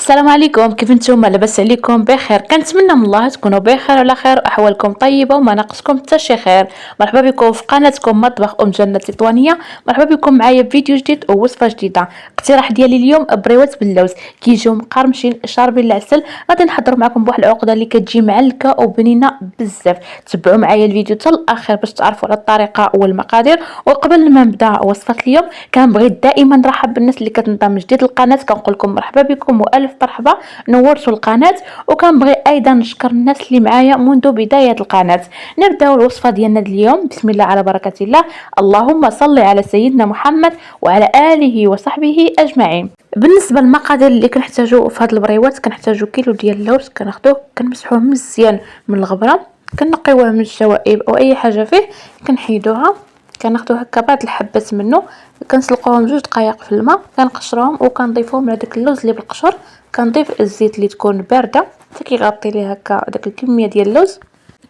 السلام عليكم، كيف نتوما؟ لاباس عليكم؟ بخير؟ كنتمنى من الله تكونوا بخير وعلى خير واحوالكم طيبه وما ناقصكم حتى شي خير. مرحبا بكم في قناتكم مطبخ جنة تطوانيه. مرحبا بكم معايا بفيديو جديد ووصفه جديده. اقتراح ديالي اليوم بريوات باللوز، كيجيو مقرمشين شاربين العسل. غادي نحضر معكم بواحد العقده اللي كتجي معلكه وبنينه بزاف. تبعوا معايا الفيديو حتى الاخر باش تعرفوا على الطريقه والمقادير. وقبل ما نبدا وصفه اليوم كنبغي دائما نرحب بالناس اللي كتنضم جديد للقناه، كنقول لكم مرحبا بكم والف مرحبا، نورتوا القناه. وكنبغي ايضا نشكر الناس اللي معايا منذ بدايه القناه. نبداو الوصفه ديالنا اليوم، بسم الله على بركه الله. اللهم صل على سيدنا محمد وعلى اله وصحبه اجمعين. بالنسبه للمقادير اللي كنحتاجو في هاد البريوات، كنحتاجو كيلو ديال اللوز، كناخذوه كنمسحوه مزيان من الغبره، كنقيوه من الشوائب او اي حاجه فيه، كنحيدوها، كناخذوا هكا بعض الحبات منه، كنسلقوهم 2 دقائق في الماء، كنقشروهم وكنضيفوهم على داك اللوز اللي بالقشر. كنضيف الزيت اللي تكون بارده حتى كيغطي ليه هكا داك الكميه ديال اللوز.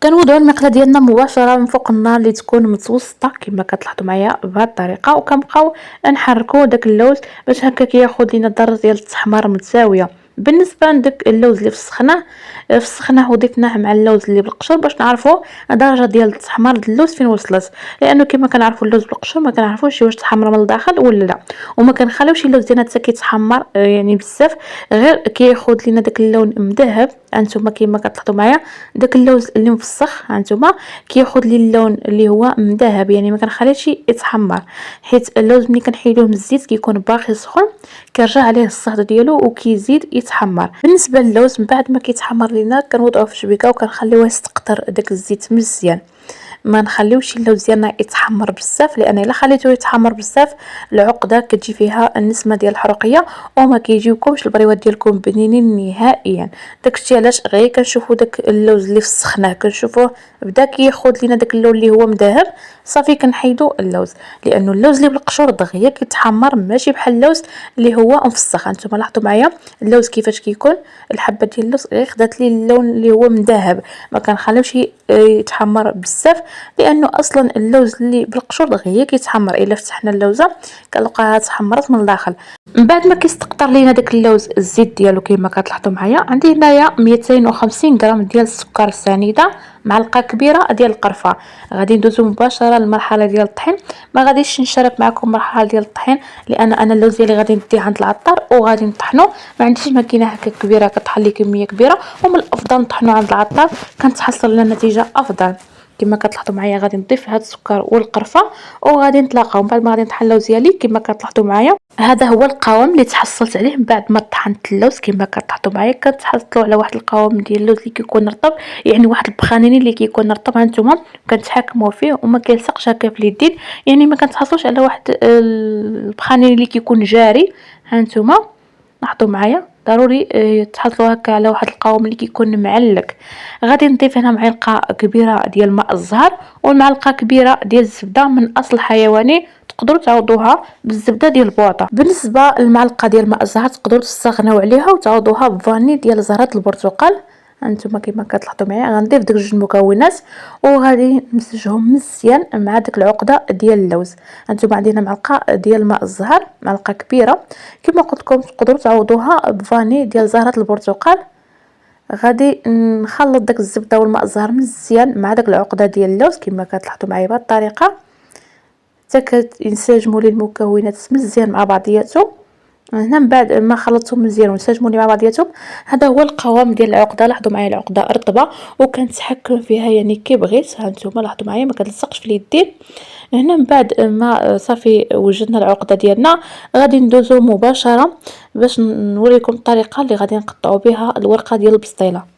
كنوضعوا المقله ديالنا مباشره من فوق النار اللي تكون متوسطه كما كتلاحظوا معايا بهذه الطريقه، وكنبقاو نحركوا داك اللوز باش هكا كياخذ لينا درجه ديال التحمار متساويه. بالنسبه لداك اللوز اللي في السخنه وضفناه مع اللوز اللي بالقشر باش نعرفوا درجه ديال التحمار ديال اللوز فين وصلت، لانه كما كنعرفوا اللوز بالقشر ما كنعرفوش واش تحمر من الداخل ولا لا، وما كنخليوش اللوز ديالنا حتى كيتحمر يعني بزاف، غير كياخذ لينا داك اللون مذهب. انتما كما كتلاحظوا معايا داك اللوز اللي مفسخ انتما كياخذ لي اللون اللي هو مذهب، يعني ما كنخليش يتحمر، حيت اللوز ملي كنحيدوه من الزيت كيكون باقي سخون، كيرجع عليه الصهد ديالو وكيزيد يتحمر. بالنسبه للوز من بعد ما كيتحمر لينا كنوضعوه في شبيكه وكنخليوه يستقطر داك الزيت مزيان. ما نخليوش اللوز ديالنا يتحمر بزاف، لان الا خليتوه يتحمر بزاف العقده كتجي فيها النسمه ديال الحروقيه وما كيجيوكمش البريوات ديالكم بنينين نهائيا. داكشي علاش غير كنشوفوا داك اللوز اللي في السخنه كنشوفوه بدا كياخذ لينا داك اللون اللي هو مذهب، صافي كنحيدو اللوز، لانه اللوز اللي بالقشور دغيا كيتحمر ماشي بحال اللوز اللي هو مفسخ. انتم لاحظتوا معايا اللوز كيفاش كيكون، الحبه ديال اللوز غير خدات لي اللون اللي هو مذهب، ما كنخليوش يتحمر بزاف، لانه اصلا اللوز اللي بالقشور دغيا كيتحمر. الا فتحنا اللوزه كنلقاها تحمرت من الداخل. من بعد ما كيستقطر لينا داك اللوز الزيت ديالو كما كتلاحظوا معايا، عندي هنايا 250 غرام ديال السكر سنيده، معلقه كبيره ديال القرفه. غادي ندوزو مباشره للمرحله ديال الطحين. ما غاديش نشارك معكم مرحله ديال الطحين، لان انا اللوز ديالي غادي نديه عند العطار وغادي نطحنو. ما عنديش ماكينه هكا كبيره كطحن لي كميه كبيره، ومن الافضل نطحنو عند العطار كنتحصل لنا نتيجه افضل. كما كتلاحظوا معايا غادي نضيف هاد السكر والقرفه وغادي نتلاقاو. من بعد ما غادي نطحن اللوز ديالي كما كتلاحظوا معايا، هذا هو القوام اللي تحصلت عليه من بعد ما طحنت اللوز. كما كتلاحظوا معايا كتحصلوا على واحد القوام ديال اللوز اللي كيكون رطب، يعني واحد البخانيني اللي كيكون رطب هانتوما كنتحكموا فيه وما كيلصقش هكا في اليدين، يعني ما كنتحصلوش على واحد البخانيني اللي كيكون جاري. هانتوما لاحظوا معايا ضروري تحصلوا هكا على واحد القوام اللي كيكون معلك. غادي نضيف هنا معلقه كبيره ديال ماء الزهر ومعلقه كبيره ديال الزبده من اصل حيواني، تقدروا تعوضوها بالزبده ديال البوطه. بالنسبه للمعلقه ديال ماء الزهر تقدروا تستغناو عليها وتعوضوها بفاني ديال زهره البرتقال. انتما كما كتلاحظوا معايا غنضيف داك 2 المكونات وغادي نمزجهم مزيان مع داك العقده ديال اللوز. انتما عندنا معلقه ديال ماء الزهر، معلقه كبيره، كما قلت لكم تقدروا تعوضوها بفاني ديال زهره البرتقال. غادي نخلط داك الزبده والماء الزهر مزيان مع داك العقده ديال اللوز كما كتلاحظوا معايا بهذه الطريقه حتى كينسجموا لي المكونات مزيان مع بعضياتهم. هنا من بعد ما خلطتهم مزيان وانسجموا لي مع بعضياتهم، هذا هو القوام ديال العقده. لاحظوا معايا العقده رطبه وكنتحكم فيها يعني كي بغيت. هانتوما لاحظوا معايا ما كتلصقش في اليدين. هنا من بعد ما صافي وجدنا العقده ديالنا غادي ندوزو مباشره باش نوريكم الطريقه اللي غادي نقطعوا بها الورقه ديال البسطيله.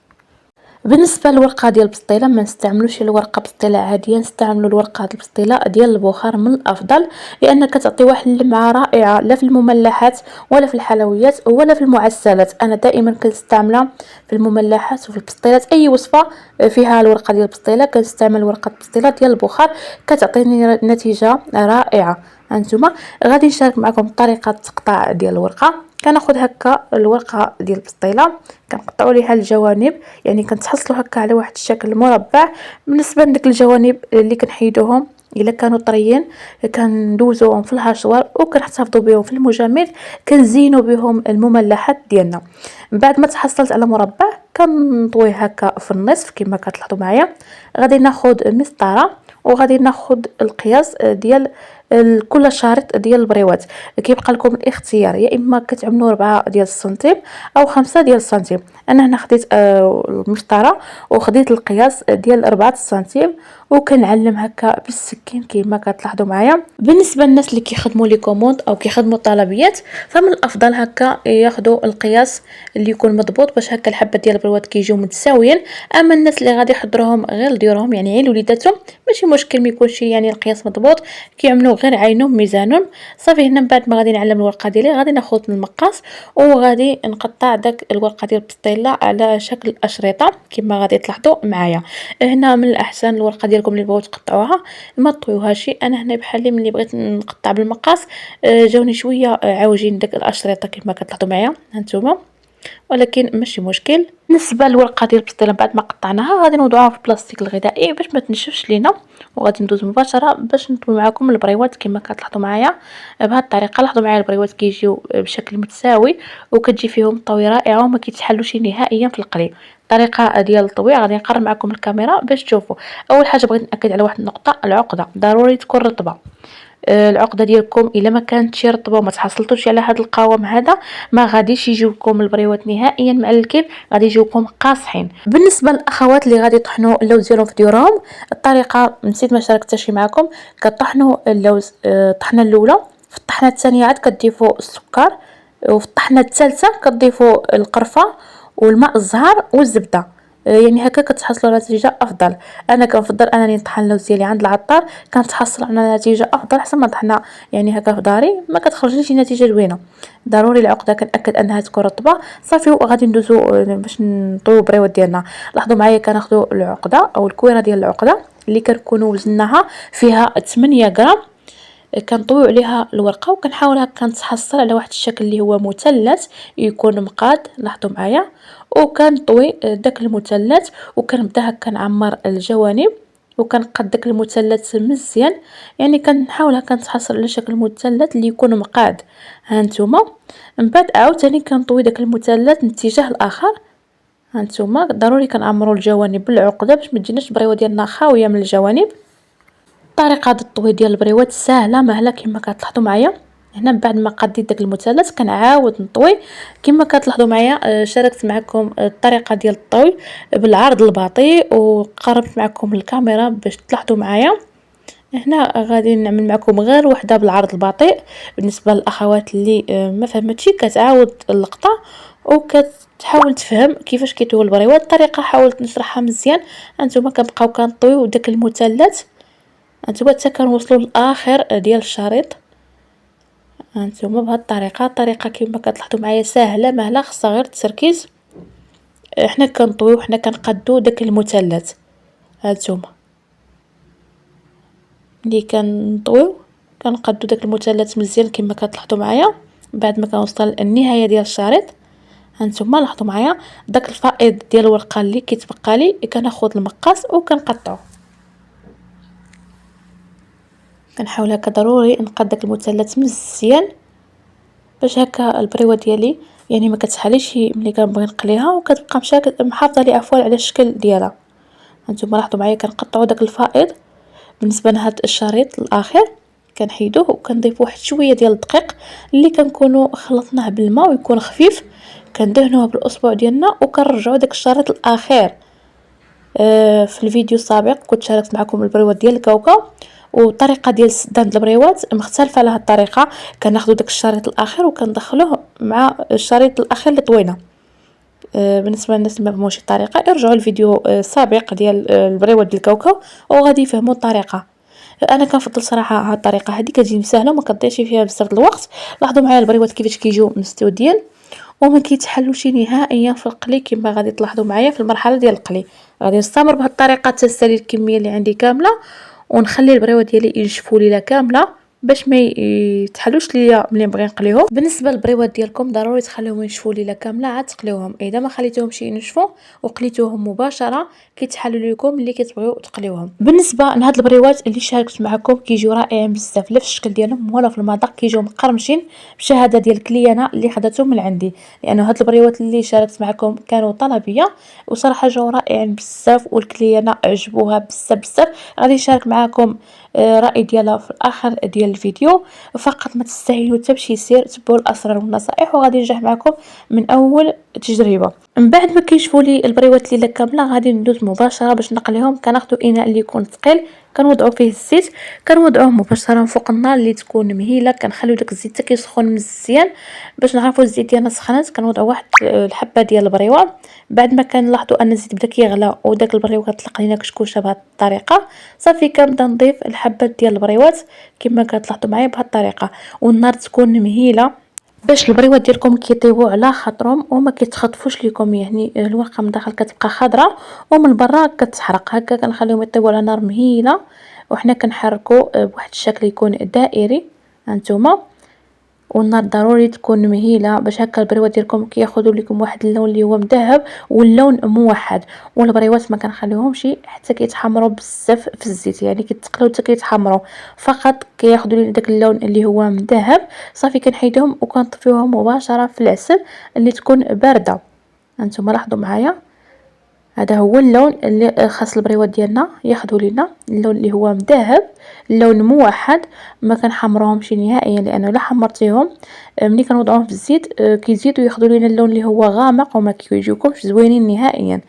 بالنسبه للورقه ديال البسطيله ما نستعملوش الورقه بسطيله عاديه، نستعملوا الورقه ديال البسطيله ديال البخار من الافضل، لان كتعطي واحد اللمعه رائعه لا في المملحات ولا في الحلويات ولا في المعسلات. انا دائما كنستعملها في المملحات وفي البسطيلات. اي وصفه فيها الورقه ديال البسطيله كنستعمل ورقه البسطيله ديال البخار، كتعطيني نتيجه رائعه. هانتوما غادي نشارك معكم طريقه التقطاع ديال الورقه. كناخذ هكا الورقه ديال البسطيله كنقطعوا ليها الجوانب، يعني كنتحصلوا هكا على واحد الشكل مربع. بالنسبه لديك الجوانب اللي كنحيدوهم الا كانوا طريين كندوزوهم في الهاشوار وكنحتفظوا بهم في المجمد، كنزينوا بهم المملحات ديالنا. من بعد ما تحصلت على مربع كنطويه هكا في النصف كما كتلاحظوا معايا. غادي ناخذ مسطره وغادي ناخذ القياس ديال كل شريط ديال البريوات. كيبقى لكم الاختيار، يا اما كتعملوا 4 ديال السنتيم او 5 ديال السنتيم. انا هنا خديت المسطره وخديت القياس ديال 4 سنتيم وكنعلم هكا بالسكين كما كتلاحظوا معايا. بالنسبه للناس اللي كيخدموا لي كوموند او كيخدموا طلبيات فمن الافضل هكا ياخذوا القياس اللي يكون مضبوط باش هكا الحبه ديال البروات كيجيو متساويين. اما الناس اللي غادي يحضروهم غير لديورهم يعني عيل وليداتهم ماشي مشكل ما يكونش يعني القياس مضبوط، كيعملوا غير عينهم ميزانهم صافي. هنا من بعد ما غادي نعلم الورقه ديالي غادي ناخذ المقاس وغادي نقطع داك الورقه ديال البسطيله على شكل اشرطه كما غادي تلاحظوا معايا. هنا من الاحسن الورقه ديالكم اللي بغيتو تقطعوها ما تطويوهاش. انا هنا بحال اللي ملي بغيت نقطع بالمقاس جاوني شويه عاوجين داك الاشرطه كما كتلاحظوا معايا هانتوما، ولكن ماشي مشكل. بالنسبه للورقه ديال البسطيله بعد ما قطعناها غادي نوضعوها في البلاستيك الغذائي باش ما تنشفش لينا، وغادي ندوز مباشره باش نطوي معكم البريوات كما كتلاحظوا معايا بهذه الطريقه. لاحظوا معايا البريوات كيجيو بشكل متساوي وكتجي فيهم طوي رائعه وما كيتحلوش نهائيا في القلي. الطريقه ديال الطوي غادي نقرب معكم الكاميرا باش تشوفوا. اول حاجه بغيت ناكد على واحد النقطه، العقده ضروري تكون رطبه. العقده ديالكم الا ما كانتش رطبه وما تحصلتوش على هذا القوام هذا ما غاديش يجيوكم البريوات نهائيا معلكين، غادي يجيوكم قاصحين. بالنسبه للاخوات اللي غادي يطحنوا اللوز ديالهم في ديورهم، الطريقه نسيت ما شاركتهاش معكم. كطحنوا اللوز الطحنه الاولى، في الطحنه الثانيه عاد كتضيفوا السكر، وفي الطحنه الثالثه كتضيفوا القرفه والماء الزهر والزبده. يعني هكا كتحصلوا على نتيجه افضل. انا كنفضل انني نطحن اللوز ديالي عند العطار، كنتحصل على نتيجه افضل احسن ما طحنا يعني هكا في داري ما كتخرجليش نتيجه زوينه. ضروري العقده كنأكد انها تكون رطبه صافي. وغادي ندوزو باش نطويو البريوات ديالنا. لاحظوا معايا كناخذوا العقده او الكويره ديال العقده اللي كنكونوا وزناها فيها 8 غرام، كنطويو عليها الورقه وكنحاول هكا نتحصل على واحد الشكل اللي هو مثلث يكون مقاد. لاحظوا معايا وكنطوي داك المثلث وكنبدا هكا نعمر الجوانب وكنقاد داك المثلث مزيان، يعني كنحاول هكا نتحصل على شكل مثلث اللي يكون مقاد. هانتوما من بعد عاوتاني كنطوي داك المثلث من الاتجاه الاخر. هانتوما ضروري كنعمروا الجوانب بالعقده باش ما تجيناش البريوه ديالنا خاويه من الجوانب. طريقه الطوي ديال البريوات سهله مهله كما كتلاحظوا معايا. هنا من بعد ما قديت داك المثلث كنعاود نطوي كما كتلاحظوا معايا. شاركت معكم الطريقه ديال الطوي بالعرض البطيء وقربت معكم الكاميرا باش تلاحظوا معايا. هنا غادي نعمل معكم غير وحده بالعرض البطيء. بالنسبه للاخوات اللي ما فهمتش كتعاود اللقطه وكتحاول تفهم كيفاش كيطويو البريوات. الطريقه حاولت نشرحها مزيان. انتما كنبقاو كنطويو داك المثلث انتما حتى كنوصلوا للاخر ديال الشريط. هانتوما بهذه الطريقه كما كتلاحظوا معايا سهله مهله، خصها غير التركيز. حنا كنطويو حنا كنقادو داك المثلث. هانتوما ملي كنطويو كنقادو داك المثلث مزيان كما كتلاحظوا معايا. بعد ما كنوصل للنهايه ديال الشريط هانتوما لاحظوا معايا داك الفائض ديال الورقه اللي كيتبقى لي كناخذ المقص وكنقطعو. كنحاول هكا ضروري نقاد داك المثلث مزيان باش هكا البريوه ديالي يعني ما كتسحليش ملي كنبغي نقليها وكتبقى محافظه لي عفوا على الشكل ديالها. هانتوما لاحظوا معايا كنقطعوا داك الفائض. بالنسبه لهذا الشريط الاخير كنحيدوه وكنضيفوا واحد شويه ديال الدقيق اللي كنكونوا خلطناه بالماء ويكون خفيف، كندهنوه بالاصبع ديالنا وكنرجعوا داك الشريط الاخير. في الفيديو السابق كنت شاركت معكم البريوات ديال الكاوكاو وطريقه ديال سدان البريوات مختلفه على هذه الطريقه. كناخذوا داك الشريط الاخير وكندخلوه مع الشريط الاخير اللي طوينا. بالنسبه للناس اللي ما فهموش الطريقه ارجعوا الفيديو السابق ديال البريوات ديال الكاوكاو وغادي يفهموا الطريقه. انا كنفضل صراحه هذه الطريقه هذه كتجيني سهله وما كنضيعش فيها بزاف الوقت. لاحظوا معايا البريوات كيفاش كيجيو مستويين وما كيتحلوش نهائيا في القلي كما غادي تلاحظوا معايا في المرحله ديال القلي. غادي نستمر بهذه الطريقه حتى نسالي الكميه اللي عندي كامله ونخلي البريوه ديالي ينشفوا ليله كامله باش ما يتحلوش ليا ملي نبغي نقليهم. بالنسبه للبريوات ديالكم ضروري تخليوهم ينشفوا ليله كامله عاد تقليوهم. اذا ما خليتوهمش ينشفوا وقليتوهم مباشره كيتحلوا لكم ملي كتبغيو تقليوهم. بالنسبه لهاد البريوات اللي شاركت معكم كيجيو رائعين بزاف، لا في الشكل ديالهم ولا في المذاق، كيجيو مقرمشين بشهاده ديال كليانه اللي خداتهم من عندي، لانه هاد البريوات اللي شاركت معكم كانوا طلبيه وصراحه جاو رائعين بزاف والكليانه عجبوها بزاف بزاف. غادي نشارك معكم رأي ديالها في الاخر ديال الفيديو. فقط ما تستعينوا حتى بشي سير، تبعوا الاسرار والنصائح وغادي ننجح معكم من اول تجربه. من بعد ما كيشفوا لي البريوات ليله كامله غادي ندوز مباشره باش نقليهم. كناخذوا اناء اللي يكون ثقيل كنوضعوا فيه الزيت، كنوضعوه مباشره فوق النار اللي تكون مهيله، كنخليو داك الزيت حتى كيسخن مزيان باش نعرفوا الزيت ديالنا سخنات. كنوضعوا واحد الحبه ديال البريوه. بعد ما كنلاحظوا ان الزيت بدا كيغلى وداك البريوه كتطلق لينا كشكوشه بهذه الطريقه، صافي كنبدا نضيف الحبات ديال البريوات كما كتلاحظوا معايا بهذه الطريقه، والنار تكون مهيله باش البريوات ديالكم كيطيبوا على خاطرهم وما كيتخطفوش لكم. يعني الورقه من داخل كتبقى خضراء ومن برا كتحرق. هكا كنخليهم يطيبوا على نار مهيله وحنا كنحركوا بواحد الشكل يكون دائري هانتوما، والنار ضروري تكون مهيله باش هكا البريوات ديالكم كياخذوا لكم واحد اللون اللي هو مذهب واللون موحد. والبريوات ما كنخليوهمش حتى كيتحمروا بزاف في الزيت، يعني كيتقلوا حتى كيتحمروا، فقط كياخذوا لنا داك اللون اللي هو مذهب. صافي كنحيدهم وكنطفيوهم مباشره في العسل اللي تكون بارده. هانتوما لاحظوا معايا هذا هو اللون اللي خاص البريوات ديالنا ياخذوا لنا، اللون اللي هو مذهب، اللون موحد. ما كنحمروهمش نهائيا لانه لا حمرتيهم ملي كنوضعوهم في الزيت كيزيدوا ياخذوا لنا اللون اللي هو غامق وما كيجيوكمش زوينين نهائيا.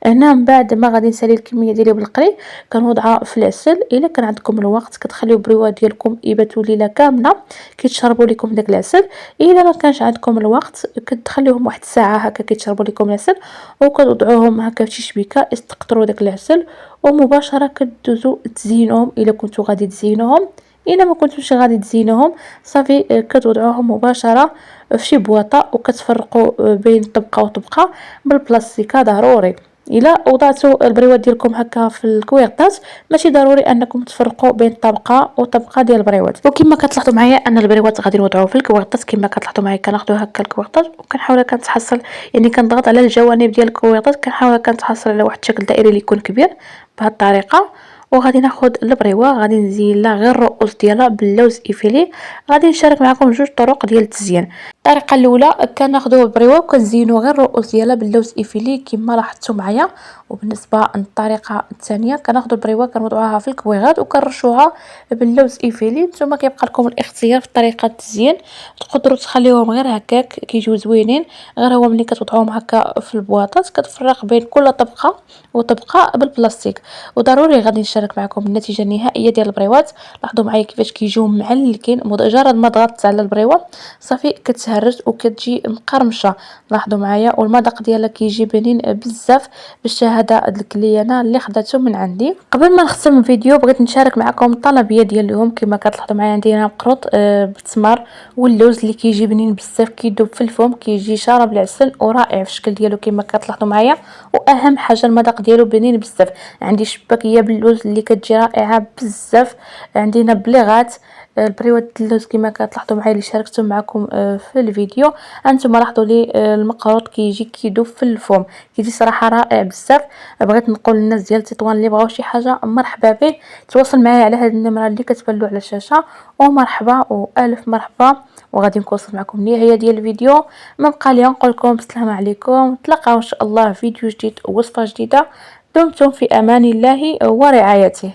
هنا من بعد ما غادي نسالي الكميه ديالي بالقلي كنوضعها في العسل. الا كان عندكم الوقت كتخليو البريوات ديالكم يباتوا ليله كامله كيتشربوا لكم داك العسل. الا ما كانش عندكم الوقت كتخليوهم واحد الساعه هكا كيتشربوا لكم العسل وكتوضعوهم هكا في شي شبيكه يستقطروا داك العسل ومباشره كدوزوا تزينوهم. الا كنتو غادي تزينوهم، الا ما كنتوش غادي تزينوهم صافي كتوضعوهم مباشره في شي بواطه وكتفرقوا بين طبقه وطبقه بالبلاستيكه. ضروري الا وضعتوا البريوات ديالكم هكا في الكويرطات ماشي ضروري انكم تفرقوا بين طبقه وطبقه ديال البريوات. وكما كتلاحظوا معايا ان البريوات غادي نوضعوه في الكويرطات كما كتلاحظوا معايا كناخذوا هكا الكويرطات وكنحاول كنتحصل، يعني كنضغط على الجوانب ديال الكويرطات كنحاول كنتحصل على واحد الشكل دائري اللي يكون كبير بهذه الطريقه. وغادي ناخذ البريوه غادي نزين لها غير الرؤوس ديالها باللوز ايفيلي. غادي نشارك معكم جوج طرق ديال التزيين. الطريقه الاولى كناخذوا البريوه وكنزينوا غير الرؤوس ديالها باللوز ايفيلي كما لاحظتوا معايا. وبالنسبه للطريقه الثانيه كناخذوا البريوه كنوضعوها في الكويغات وكنرشوها باللوز ايفيلي. نتوما كيبقى لكم الاختيار في طريقه التزيين، تقدروا تخليوهم غير هكاك كيجيو زوينين. غير هو ملي كتوضعوهم هكا في البواطات كتفرق بين كل طبقه وطبقه بالبلاستيك. وضروري غادي نشارك معكم النتيجه النهائيه ديال البريوات. لاحظوا معايا كيفاش كيجيو معلكين، مجرد ما ضغطت على البريوه صافي كتهرج وكتجي مقرمشه. لاحظوا معايا والمذاق ديالها كيجي بنين بزاف بالشهاده الكليانه اللي خداتو من عندي. قبل ما نختم الفيديو بغيت نشارك معكم الطلبيه ديال اليوم. كما كتلاحظوا معايا عندي هنا مقروط بالتمر واللوز اللي كيجي بنين بزاف كيدوب في الفم كيجي شارب العسل ورائع في الشكل ديالو كما كتلاحظوا معايا. واهم حاجه المذاق ديالو بنين بزاف. عندي شباكيه باللوز اللي كتجي رائعه بزاف. عندنا بليغات البريوات اللوز كما كتلاحظوا معايا اللي شاركتهم معكم في الفيديو. انتم لاحظوا لي المقروط كيجي كيدوب في الفم كيجي صراحه رائع بزاف. بغيت نقول للناس ديال تطوان اللي بغاو شي حاجه مرحبا به، تواصل معايا على هذه النمره اللي كتبان له على الشاشه. ومرحبا والف مرحبا. وغادي نوصل معكم النهايه ديال الفيديو. ما بقى لي نقول لكم السلام عليكم، نتلاقاو ان شاء الله في فيديو جديد ووصفه جديده. دمتم في امان الله ورعايته.